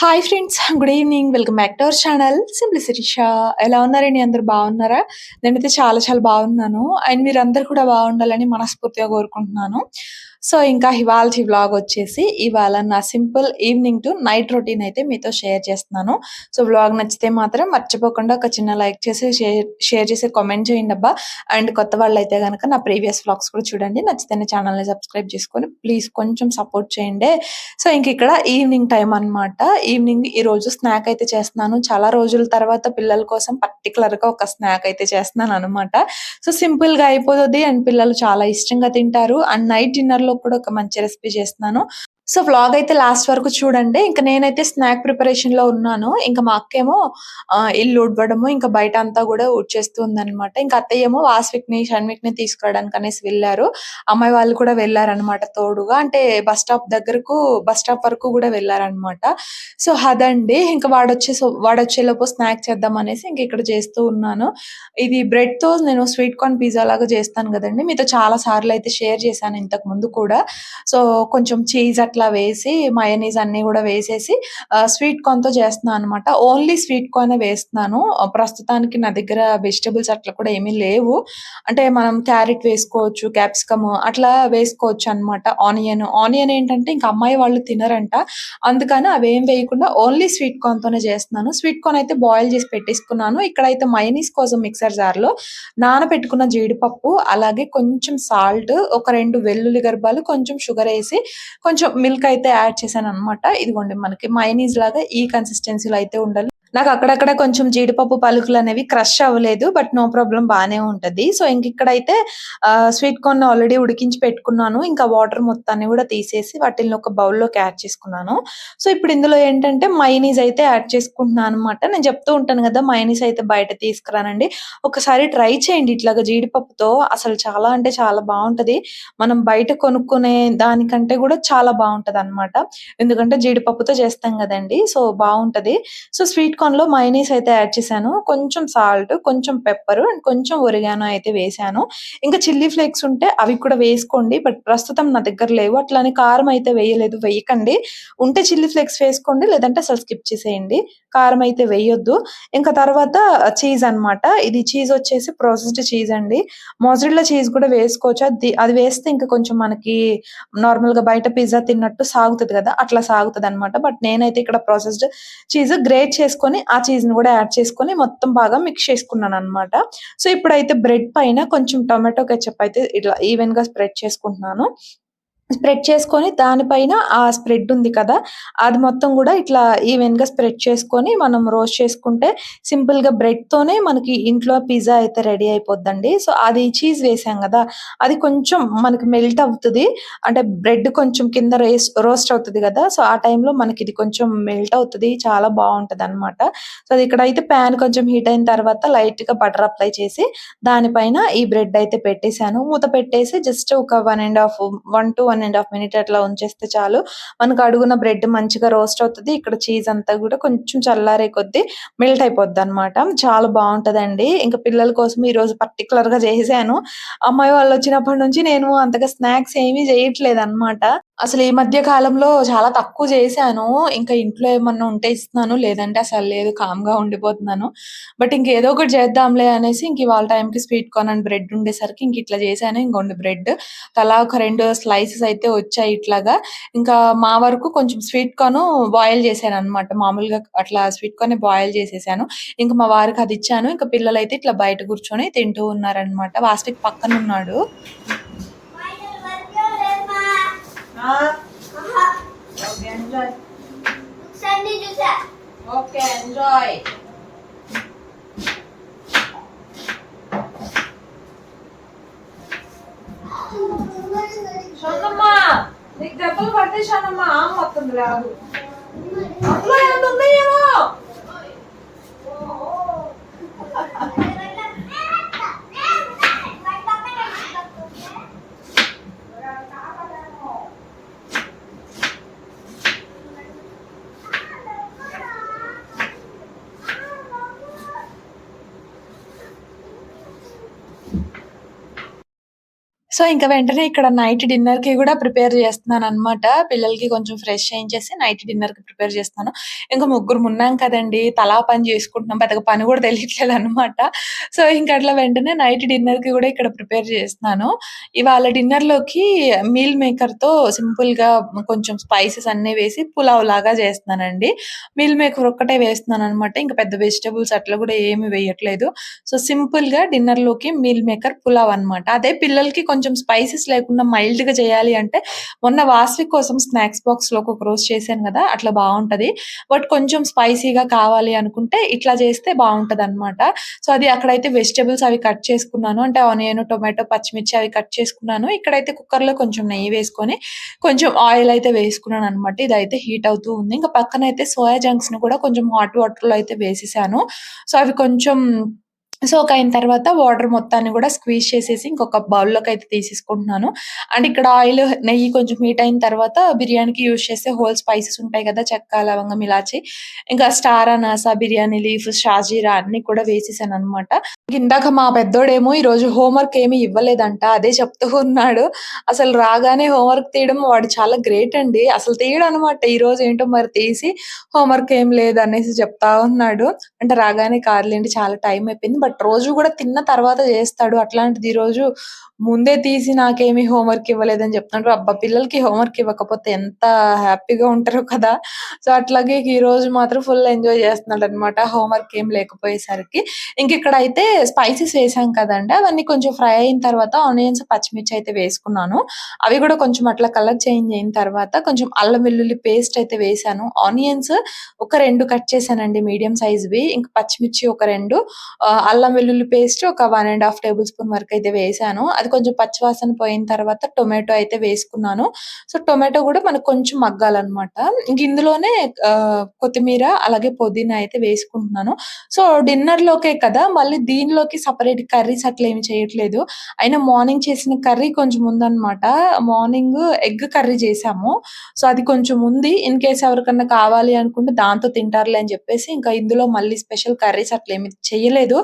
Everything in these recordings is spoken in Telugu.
Hi friends. Good evening. Welcome back to our channel simply Shirisha. ఎలా ఉన్నారండి? అందరూ బాగున్నారా? నేనైతే చాలా చాలా బాగున్నాను. అండ్ మీరందరూ కూడా బాగుండాలని మనస్ఫూర్తిగా కోరుకుంటున్నాను. సో, ఇంకా ఇవాల్టి వ్లాగ్ వచ్చేసి ఇవాళ నా simple evening to night routine అయితే మీతో షేర్ చేస్తున్నాను. సో, వ్లాగ్ నచ్చితే మాత్రం మర్చిపోకుండా ఒక చిన్న లైక్ చేసి షేర్ చేసి కామెంట్ చేయండబ్బా. అండ్ కొత్త వాళ్ళైతే గనక నా ప్రీవియస్ వ్లాగ్స్ కూడా చూడండి. నచ్చితే నా ఛానల్‌ని సబ్స్క్రైబ్ చేసుకొని ప్లీజ్ కొంచెం సపోర్ట్ చేయండి. సో, ఇంకిక్కడ ఈవినింగ్ టైమ్ అనమాట. ఈవినింగ్ ఈరోజు స్నాక్ అయితే చేస్తున్నాను. చాలా రోజుల తర్వాత పిల్లల కోసం పర్టిక్యులర్‌గా ఒక స్నాక్ అయితే చేస్తున్నాననమాట. సో, సింపుల్‌గా అయిపోతది అండ్ పిల్లలు చాలా ఇష్టంగా తింటారు. అండ్ నైట్ డిన్నర్‌లో కూడా ఒక మంచి రెసిపీ చేస్తున్నాను. సో, వ్లాగ్ అయితే లాస్ట్ వరకు చూడండి. ఇంక నేనైతే స్నాక్ ప్రిపరేషన్‌లో ఉన్నాను. ఇంక మా అక్కేమో ఇల్లు ఊడవడము, ఇంకా బయట అంతా గూడా ఊడ్చేస్తూ ఉందనమాట. ఇంక అత్తయ్యేమో వాస్విక్‌ని, షణ్విక్‌ని తీసుకురావడానికనేసి వెళ్లారు. అమ్మాయి వాళ్ళు కూడా వెళ్లారనమాట తోడుగా. అంటే బస్ స్టాప్ వరకు గూడా వెళ్లారనమాట. సో, అదండి. ఇంక వాడొచ్చేలోపు స్నాక్ చేద్దామనేసి ఇంక ఇక్కడ చేస్తూ ఉన్నాను. ఇది బ్రెడ్‌తో నేను స్వీట్ కార్న్ పిజ్జా లాగా చేస్తాను గదండీ! మీతో చాలా సార్లయితే షేర్ చేశాను ఇంతకు ముందు కూడా. సో, కొంచెం చీజ్ అట్లా వేసి, మయోనీస్ అన్నీ గూడా వేసేసి స్వీట్ కార్న్‌తో చేస్తున్నాను అనమాట. ఓన్లీ స్వీట్ కార్నే వేస్తున్నాను. ప్రస్తుతానికి నా దగ్గర వెజిటబుల్స్ అట్లా కూడా ఏమీ లేవు. అంటే మనం క్యారెట్ వేసుకోవచ్చు, క్యాప్సికమ్ అట్లా వేసుకోవచ్చనమాట. ఆనియన్ ఏంటంటే ఇంక అమ్మాయి వాళ్ళు తినరంట. అందుకని అవేం వేయకుండా ఓన్లీ స్వీట్ కార్న్‌తోనే చేస్తున్నాను. స్వీట్ కార్న్ అయితే బాయిల్ చేసి పెట్టేసుకున్నాను. ఇక్కడైతే మయోనీస్ కోసం మిక్సర్ జార్‌లో నానబెట్టుకున్న జీడిపప్పు, అలాగే కొంచెం సాల్ట్, ఒక 2 వెల్లుల్లి గర్భాలు, కొంచెం షుగరేసి, కొంచెం మిల్క్ అయితే యాడ్ చేశాననమాట. ఇదిగోండి మనకి మయోనీస్ లాగా ఈ కన్సిస్టెన్సీలో అయితే ఉండాలి. నాకు అక్కడక్కడ కొంచెం జీడిపప్పు పలుకులనేవి క్రష్ అవ్వలేదు. బట్ నో ప్రాబ్లమ్ బానే ఉంటది. సో, ఇంకిక్కడైతే స్వీట్ కార్న్ ఆల్రెడీ ఉడికించి పెట్టుకున్నాను. ఇంకా వాటర్ మొత్తాన్ని గూడా తీసేసి వాటిల్ని ఒక బౌల్‌లోకి యాడ్ చేసుకున్నాను. సో, ఇప్పుడు ఇందులో ఏంటంటే మయోనీస్ అయితే యాడ్ చేసుకుంటున్నాననమాట. నేను చెప్తూ ఉంటాను గదా! మయోనీస్ అయితే బయట తీసుకురానండి. ఒకసారి ట్రై చేయండి ఇట్లాగా జీడిపప్పుతో. అసలు చాలా అంటే చాలా బావుంటది. మనం బయట కొనుక్కునే దానికంటే గూడా చాలా బావుంటదనమాట. ఎందుకంటే జీడిపప్పుతో చేస్తాం గదండీ! సో, బావుంటది. సో, స్వీట్ కార్న్‌లో మయోనీస్ అయితే యాడ్ చేశాను. కొంచెం సాల్ట్, కొంచెం పెప్పర్ అండ్ కొంచెం ఒరిగానో అయితే వేశాను. ఇంకా చిల్లీ ఫ్లేక్స్ ఉంటే అవి కూడా వేసుకోండి. బట్ ప్రస్తుతం నా దగ్గర లేవు. అట్లని కారం అయితే వేయలేదు. వేయకండి. ఉంటే చిల్లీ ఫ్లేక్స్ వేసుకోండి. లేదంటే అసలు స్కిప్ చేసేయండి. కారం అయితే వేయొద్దు. ఇంకా తర్వాత చీజ్ అనమాట. ఇది చీజ్ వచ్చేసి ప్రాసెస్డ్ చీజ్ అండి. మోజరెల్లా చీజ్ కూడా వేసుకోవచ్చు. అది వేస్తే ఇంకా కొంచెం మనకి నార్మల్‌గా బయట పిజ్జా తిన్నట్టు సాగుతది గదా! అట్లా సాగుతదనమాట. బట్ నేనైతే ఇక్కడ ప్రాసెస్డ్ చీజ్ గ్రేట్ చేసుకొని, ఆ చీజ్‌ని గూడా యాడ్ చేసుకొని మొత్తం బాగా మిక్స్ చేసుకున్నాననమాట. సో, ఇప్పుడైతే బ్రెడ్ పైన కొంచెం టొమాటో కెచప్ అయితే ఇట్లా ఈవెన్‌గా స్ప్రెడ్ చేసుకుంటున్నాను. స్ప్రెడ్ చేసుకొని దానిపైన ఆ స్ప్రెడ్ ఉంది కదా! అది మొత్తం గూడా ఇట్లా ఈవెన్‌గా స్ప్రెడ్ చేసుకొని మనం రోస్ట్ చేసుకుంటే సింపుల్‌గా బ్రెడ్‌తోనే మనకి ఇంట్లో పిజ్జా అయితే రెడీ అయిపోద్దండి. సో, అది చీజ్ వేసాం గదా! అది కొంచెం మనకి మెల్ట్ అవుతది. అంటే బ్రెడ్ కొంచెం కింద రోస్ట్ అవుతది గదా! సో, ఆ టైంలో మనకిది కొంచెం మెల్ట్ అవుతది. చాలా బావుంటదనమాట. సో, అది ఇక్కడైతే పాన్ కొంచెం హీట్ అయిన తర్వాత లైట్‌గా బటర్ అప్లై చేసి దానిపైన ఈ బ్రెడ్ అయితే పెట్టేసాను. మూత పెట్టేసి జస్ట్ ఒక 1 ½ మినిట్ అట్లా ఉంచేస్తే చాలు. మనకు అడుగున బ్రెడ్ మంచిగా రోస్ట్ అవుతది. ఇక్కడ చీజ్ అంతా గూడా కొంచెం చల్లారే కొద్దీ మెల్ట్ అయిపోద్దనమాట. చాలా బావుంటదండి. ఇంక పిల్లల కోసం ఈరోజు పర్టిక్యులర్‌గా చేసేసాను. అమ్మాయి వాళ్ళొచ్చినప్పటి నుంచి నేను అంతగా స్నాక్స్ ఏమీ చేయట్లేదనమాట. అసలు ఈ మధ్య కాలంలో చాలా తక్కువ చేశాను. ఇంకా ఇంట్లో ఏమన్నా ఉంటే ఇస్తున్నాను. లేదంటే అసలు లేదు, కామ్‌గా ఉండిపోతున్నాను. బట్ ఇంకేదో ఒకటి చేద్దాంలే అనేసి ఇంక ఇవాళ టైంకి స్వీట్ కార్న్ అండ్ బ్రెడ్ ఉండేసరికి ఇంక ఇట్లా చేశాను. ఇంగోండి బ్రెడ్ తలా ఒక 2 స్లైసెస్ అయితే వచ్చాయి ఇట్లాగా. ఇంకా మా వరకు కొంచెం స్వీట్ కార్న్ బాయిల్ చేశాననమాట. మామూలుగా అట్లా స్వీట్ కార్న్‌ని బాయిల్ చేసేసాను. ఇంక మా వారికి అదిచ్చాను. ఇంక పిల్లలైతే ఇట్లా బయట కూర్చొని తింటూ ఉన్నారనమాట. వాస్విక్ పక్కనున్నాడు. ఆ! ఓకే. ఎంజాయ్. ఓకే. ఎంజాయ్. షన్నమ్మ, నీకు దెబ్బలు పడతాయి షన్నమ్మ. ఆమె వస్తుంది రాదు. అందులో ఏముంది ఏమో. సో, ఇంక వెంటనే ఇక్కడ నైట్ డిన్నర్‌కి గూడా ప్రిపేర్ జేస్తున్నాననమాట. పిల్లలకి కొంచెం ఫ్రెష్ చేయించేసి నైట్ డిన్నర్‌కి ప్రిపేర్ జేస్తాను. ఇంక ముగ్గురమున్నాం కదండీ! తలా పని జేసుకుంటున్నాం. పెద్దగా పని గూడా తెలియట్లేదనమాట. సో, ఇంక అట్లా వెంటనే నైట్ డిన్నర్‌కి గూడా ఇక్కడ ప్రిపేర్ జేస్తున్నాను. ఇవాళ డిన్నర్‌లోకి మీల్ మేకర్‌తో సింపుల్‌గా కొంచెం స్పైసెస్ అన్నీ వేసి పులావ్ లాగా జేస్తున్నానండి. మీల్ మేకర్ ఒక్కటే వేస్తున్నాననమాట. ఇంక పెద్ద వెజిటబుల్స్ అట్లా గూడా ఏమి వేయట్లేదు. సో, సింపుల్‌గా డిన్నర్‌లోకి మీల్ మేకర్ పులావ్ అనమాట. అదే పిల్లలకి కొంచెం స్పైసెస్ లేకుండా మైల్డ్‌గా చేయాలి అంటే, మొన్న వాసవి కోసం స్నాక్స్ బాక్స్‌లో ఒక్కొక్క చేశాను గదా! అట్లా బావుంటది. బట్ కొంచెం స్పైసీగా కావాలి అనుకుంటే ఇట్లా చేస్తే బావుంటదనమాట. సో, అది అక్కడైతే వెజిటబుల్స్ అవి కట్ చేసుకున్నాను. అంటే ఆనియన్, టొమాటో, పచ్చిమిర్చి అవి కట్ చేసుకున్నాను. ఇక్కడైతే కుక్కర్‌లో కొంచెం నెయ్యి వేసుకొని, కొంచెం ఆయిల్ అయితే వేసుకున్నాననమాట. ఇదైతే హీట్ అవుతూ ఉంది. ఇంకా పక్కనైతే సోయా జంక్స్‌ని కూడా కొంచెం హాట్ వాటర్‌లో అయితే వేసేసాను. సో, అవి కొంచెం సోక్ అయిన తర్వాత వాటర్ మొత్తాన్ని గూడా స్క్వీజ్ చేసేసి ఇంకొక బౌల్‌లోకయితే తీసేసుకుంటున్నాను. అండ్ ఇక్కడ ఆయిల్, నెయ్యి కొంచెం హీట్ అయిన తర్వాత బిర్యానీకి యూజ్ చేసే హోల్ స్పైసెస్ ఉంటాయి గదా! చెక్క, లవంగం, ఇలాచి, ఇంకా స్టార్ అనాస, బిర్యానీ లీఫ్, షాజీరా అన్నీ కూడా వేసేసాననమాట. ఇందాక మా పెద్దోడేమో ఈరోజు హోంవర్క్ ఏమి ఇవ్వలేదంట. అదే చెప్తూ ఉన్నాడు. అసలు రాగానే హోంవర్క్ తీయడం వాడు చాలా గ్రేట్ అండి. అసలు తీయడనమాట. ఈరోజు ఏంటో మరి తీసి హోంవర్క్ ఏం లేదనేసి చెప్తా ఉన్నాడు. అంటే రాగానే కాదులెండి చాలా టైం అయిపోయింది. బట్ రోజు గూడా తిన్న తర్వాత జేస్తాడు. అట్లాంటిది ఈరోజు ముందే తీసి నాకేమి హోంవర్క్ ఇవ్వలేదని చెప్తున్నాడు. అబ్బా! పిల్లలకి హోంవర్క్ ఇవ్వకపోతే ఎంత హ్యాపీగా ఉంటారో కదా! సో, అట్లాగే ఈరోజు మాత్రం ఫుల్ ఎంజాయ్ చేస్తున్నాడనమాట హోంవర్క్ ఏం లేకపోయేసరికి. ఇంకిక్కడైతే స్పైసెస్ వేసాం కదండీ! అవన్నీ కొంచెం ఫ్రై అయిన తర్వాత ఆనియన్స్, పచ్చిమిర్చి అయితే వేసుకున్నాను. అవి గూడా కొంచెం అట్లా కలర్ చేంజ్ అయిన తర్వాత కొంచెం అల్లం వెల్లుల్లి పేస్ట్ అయితే వేసాను. ఆనియన్స్ ఒక 2 కట్ చేశానండి మీడియం సైజ్‌వి. ఇంక పచ్చిమిర్చి ఒక 2, అల్లం వెల్లుల్లి పేస్ట్ ఒక 1 ½ టేబుల్ స్పూన్ వరకైతే వేసాను. అది కొంచెం పచ్చివాసన పోయిన తర్వాత టొమాటో అయితే వేసుకున్నాను. సో, టొమాటో గూడా మనకు కొంచెం మగ్గాలనమాట. ఇంక ఇందులోనే కొత్తిమీర అలాగే పుదీనా అయితే వేసుకుంటున్నాను. సో, డిన్నర్‌లోకే కదా! మళ్ళీ దీనిలోకి సెపరేట్ కర్రీస్ అట్లేమి చేయట్లేదు. అయినా మార్నింగ్ చేసిన కర్రీ కొంచెం ఉందనమాట. మార్నింగ్ ఎగ్ కర్రీ చేశాము. సో, అది కొంచెం ఉంది. ఇన్ కేస్ ఎవరికన్నా కావాలి అనుకుంటే దాంతో తింటారులే అని జెప్పేసి, ఇంకా ఇందులో మళ్ళీ స్పెషల్ కర్రీస్ అట్లేమి చెయ్యలేదు.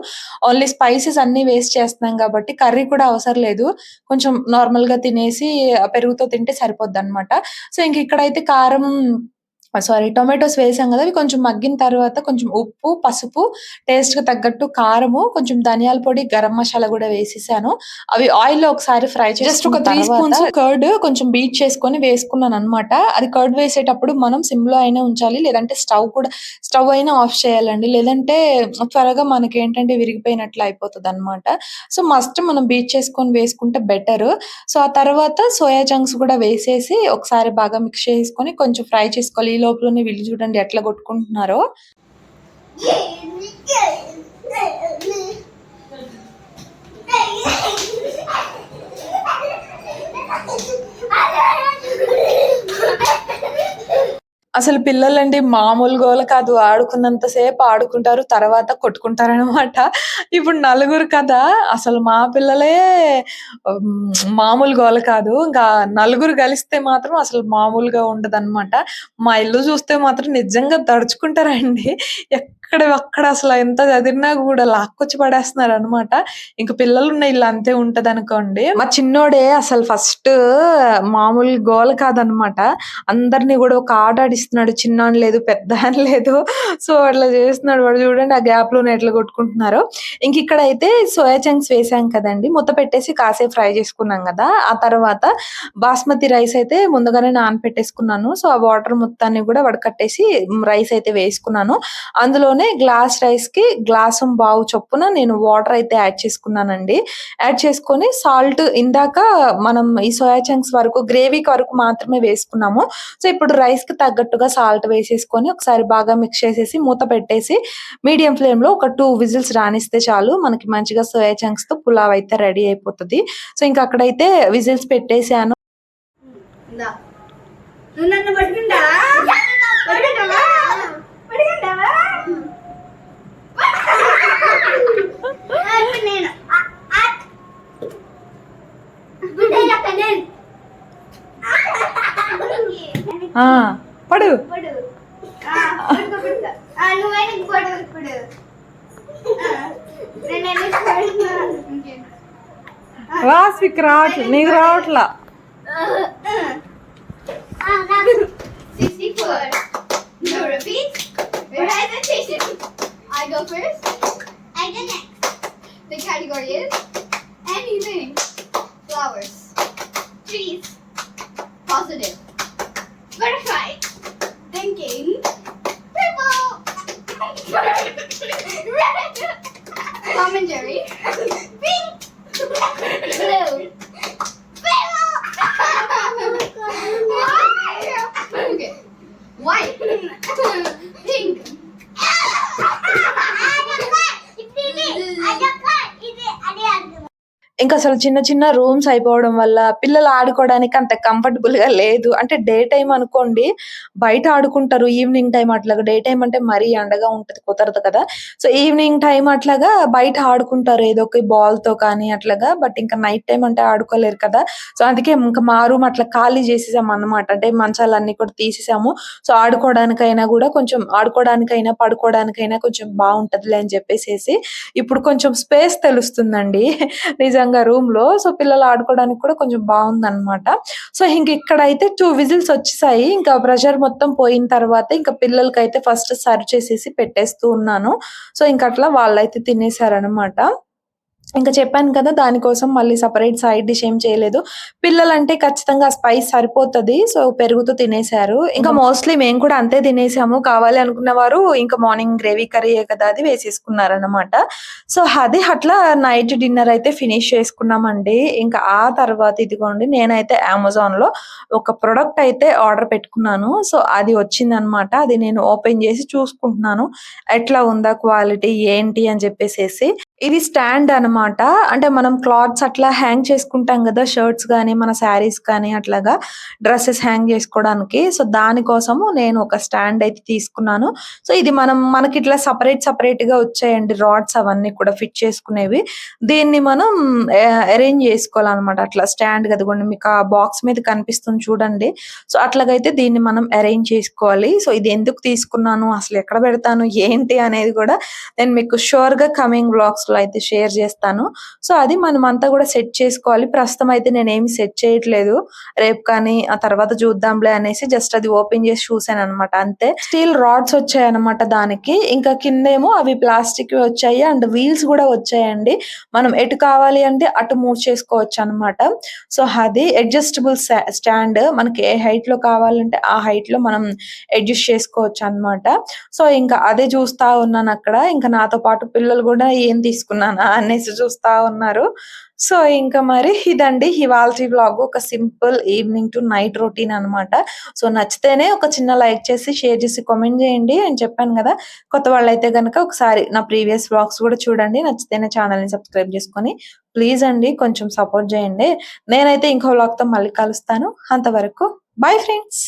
ఓన్లీ స్పైసెస్ అన్నీ వేస్ట్ చేస్తున్నాం గాబట్టి కర్రీ కూడా అవసరం లేదు. కొంచెం నార్మల్‌గా తినేసి పెరుగుతో తింటే సరిపోద్దనమాట. సో, ఇంక ఇక్కడైతే కారం టొమాటోస్ వేసాం గదా! అవి కొంచెం మగ్గిన తర్వాత కొంచెం ఉప్పు, పసుపు, టేస్ట్‌కి తగ్గట్టు కారము, కొంచెం ధనియాల పొడి, గరం మసాలా గూడా వేసేసాను. అవి ఆయిల్‌లో ఒకసారి ఫ్రై జస్ట్ ఒక 3 స్పూన్స్ కర్డ్ కొంచెం బీట్ చేసుకొని వేసుకున్నాననమాట. అది కర్డ్ వేసేటప్పుడు మనం సిమ్‌లో అయినా ఉంచాలి. లేదంటే స్టవ్ అయినా ఆఫ్ చేయాలండి. లేదంటే త్వరగా మనకేంటంటే విరిగిపోయినట్లు అయిపోతదనమాట. సో, మస్ట్ మనం బీట్ చేసుకొని వేసుకుంటే బెటరు. సో, ఆ తర్వాత సోయా చంక్స్ గూడా వేసేసి ఒకసారి బాగా మిక్స్ చేసుకొని కొంచెం ఫ్రై చేసుకోవాలి. ఈ లోపులోనే వీళ్ళు చూడండి ఎట్లా కొట్టుకుంటున్నారో. అసలు పిల్లలండి మామూలు గోల కాదు. ఆడుకున్నంత సేపు ఆడుకుంటారు. తర్వాత కొట్టుకుంటారనమాట. ఇప్పుడు నలుగురు కదా! అసలు మా పిల్లలే మామూలు గోల కాదు. ఇంకా నలుగురు కలిస్తే మాత్రం అసలు మామూలుగా ఉండదనమాట. మా ఇల్లు చూస్తే మాత్రం నిజంగా దడుచుకుంటారండి. ఎక్కడివక్కడ అసల ఎంత చదిరినా గూడా లాక్కొచ్చి పడేస్తున్నారనమాట. ఇంక పిల్లలున్న ఇల్లు అంతే ఉంటదనుకోండి. మా చిన్నోడే అసలు ఫస్ట్ మామూలు గోల కాదనమాట. అందరిని గూడా ఒక ఆట ఆడిస్తున్నాడు. చిన్న అని లేదు, పెద్ద అని లేదు. సో, అట్లా చేస్తున్నాడు. వాడు చూడండి ఆ గ్యాప్‌లోనే ఎట్లా కొట్టుకుంటున్నారో. ఇంకిక్కడైతే సోయా చంక్స్ వేసాం కదండీ! మూత పెట్టేసి కాసేపు ఫ్రై చేసుకున్నాం గదా! ఆ తర్వాత బాస్మతి రైస్ అయితే ముందుగానే నానపెట్టేసుకున్నాను. సో, ఆ వాటర్ మొత్తాన్ని గూడా వడకట్టేసి రైస్ అయితే వేసుకున్నాను. అందులోనే గ్లాస్ రైస్‌కి గ్లాసుంబావు చొప్పున నేను వాటర్ అయితే యాడ్ చేసుకున్నానండి. యాడ్ చేసుకొని సాల్ట్ ఇందాక మనం ఈ సోయా చంక్స్ వరకు గ్రేవీకి వరకు మాత్రమే వేసుకున్నాము. సో, ఇప్పుడు రైస్‌కి తగ్గట్టుగా సాల్ట్ వేసేసుకొని ఒకసారి బాగా మిక్స్ చేసేసి మూత పెట్టేసి మీడియం ఫ్లేమ్‌లో ఒక 2 విజిల్స్ రానిస్తే చాలు. మనకి మంచిగా సోయా చంక్స్‌తో పులావ్ అయితే రెడీ అయిపోతది. సో, ఇంక అక్కడైతే విజిల్స్ పెట్టేసాను. ఇందా నువ్వు నన్ను పట్టుకుంటావా పట్టుకుంటావా పట్టుకుంటావా నేను ఆ! పడు. పడు పడుకో నువ్వైనా పడు ఇప్పుడు నేను వాస్విక్ రావట్లే, నీకు రావట్లా. 64. No repeat. Recitation. I go first. I go next. The category is anything. Flowers. Trees. Positive. Butterfly. Thinking. Purple. Red. Tom and Jerry. Pink. Blue. Okay. White. Pink. ఇంకా అసలు చిన్న చిన్న రూమ్స్ అయిపోవడం వల్ల పిల్లలు ఆడుకోవడానికి అంత కంఫర్టబుల్ గా లేదు. అంటే డే టైం అనుకోండి బయట ఆడుకుంటారు, ఈవినింగ్ టైం అట్లాగా. డే టైం అంటే మరీ ఎండగా ఉంటది, కుదరదు కదా. సో ఈవినింగ్ టైం అట్లాగా బయట ఆడుకుంటారు ఏదో ఒక బాల్ తో కానీ అట్లాగా. బట్ ఇంకా నైట్ టైం అంటే ఆడుకోలేరు కదా. సో అందుకే ఇంకా మా రూమ్ అట్లా ఖాళీ చేసేసాం అన్నమాట. అంటే మంచాలన్నీ కూడా తీసేసాము. సో ఆడుకోవడానికైనా కూడా కొంచెం, ఆడుకోవడానికైనా పడుకోవడానికైనా కొంచెం బాగుంటదిలే అని చెప్పేసేసి ఇప్పుడు కొంచెం స్పేస్ తెలుస్తుందండి నిజంగా రూమ్ లో. సో పిల్లలు ఆడుకోవడానికి కూడా కొంచెం బాగుందన్నమాట. సో ఇంక ఇక్కడైతే 2 విజిల్స్ వచ్చేసాయి. ఇంకా ప్రెషర్ మొత్తం పోయిన తర్వాత ఇంకా పిల్లలకైతే ఫస్ట్ సర్వ్ చేసేసి పెట్టేస్తూ ఉన్నాను. సో ఇంక అట్లా వాళ్ళైతే తినేసారనమాట. ఇంకా చెప్పాను కదా, దానికోసం మళ్ళీ సెపరేట్ సైడ్ డిష్ ఏం చేయలేదు. పిల్లలంటే ఖచ్చితంగా స్పైస్ సరిపోతది. సో పెరుగుతో తినేసారు. ఇంకా మోస్ట్లీ మేము కూడా అంతే తినేసాము. కావాలి అనుకున్న వారు ఇంకా మార్నింగ్ గ్రేవీ కర్రీయే కదా అది వేసేసుకున్నారనమాట. సో అది అట్లా నైట్ డిన్నర్ అయితే ఫినిష్ చేసుకున్నామండి. ఇంకా ఆ తర్వాత ఇదిగోండి, నేనైతే అమెజాన్ లో ఒక ప్రొడక్ట్ అయితే ఆర్డర్ పెట్టుకున్నాను. సో అది వచ్చిందనమాట. అది నేను ఓపెన్ చేసి చూసుకుంటున్నాను ఎట్లా ఉందా క్వాలిటీ ఏంటి అని చెప్పేసేసి. ఇది స్టాండ్ అన్నమాట. అంటే మనం క్లాత్స్ అట్లా హ్యాంగ్ చేసుకుంటాం కదా, షర్ట్స్ గానీ మన శారీస్ కానీ అట్లాగా డ్రెస్సెస్ హ్యాంగ్ చేసుకోవడానికి. సో దానికోసము నేను ఒక స్టాండ్ అయితే తీసుకున్నాను. సో ఇది మనకి ఇట్లా సపరేట్ గా వచ్చాయండి రాడ్స్, అవన్నీ కూడా ఫిట్ చేసుకునేవి. దీన్ని మనం అరేంజ్ చేసుకోవాలన్నమాట. అట్లా స్టాండ్ కదుకోండి, మీకు ఆ బాక్స్ మీద కనిపిస్తుంది చూడండి. సో అట్లాగైతే దీన్ని మనం అరేంజ్ చేసుకోవాలి. సో ఇది ఎందుకు తీసుకున్నాను, అసలు ఎక్కడ పెడతాను ఏంటి అనేది కూడా నేను మీకు షూర్ గా కమింగ్ బ్లాగ్స్ లో అయితే షేర్ చేస్తాను. సో అది మనం అంతా కూడా సెట్ చేసుకోవాలి. ప్రస్తుతం అయితే నేను ఏమి సెట్ చేయట్లేదు, రేపు కానీ ఆ తర్వాత చూద్దాంలే అనేసి జస్ట్ అది ఓపెన్ చేసి చూసాను అనమాట, అంతే. స్టీల్ రాడ్స్ వచ్చాయి అనమాట దానికి. ఇంకా కిందేమో అవి ప్లాస్టిక్ వచ్చాయి అండ్ వీల్స్ కూడా వచ్చాయండి. మనం ఎటు కావాలి అంటే అటు మూవ్ చేసుకోవచ్చు అనమాట. సో అది అడ్జస్టబుల్ స్టాండ్, మనకి ఏ హైట్ లో కావాలంటే ఆ హైట్ లో మనం అడ్జస్ట్ చేసుకోవచ్చు అనమాట. సో ఇంకా అదే చూస్తా ఉన్నాను అక్కడ. ఇంకా నాతో పాటు పిల్లలు కూడా ఏం తీసుకున్నానా అనేసి చూస్తా ఉన్నారు. సో ఇంకా మరి ఇదండి ఇవాల్టి వ్లాగ్. ఒక simple evening to night routine అన్నమాట. సో నచ్చితేనే ఒక చిన్న లైక్ చేసి షేర్ చేసి కామెంట్ చేయండి అని చెప్పాను కదా. కొత్త వాళ్ళైతే గనుక ఒకసారి నా ప్రీవియస్ వ్లాగ్స్ కూడా చూడండి. నచ్చితేనే ఛానల్ ని సబ్స్క్రైబ్ చేసుకొని ప్లీజ్ అండి కొంచెం సపోర్ట్ చేయండి. నేనైతే ఇంకో వ్లాగ్ తో మళ్ళీ కలుస్తాను. అంతవరకు బై ఫ్రెండ్స్.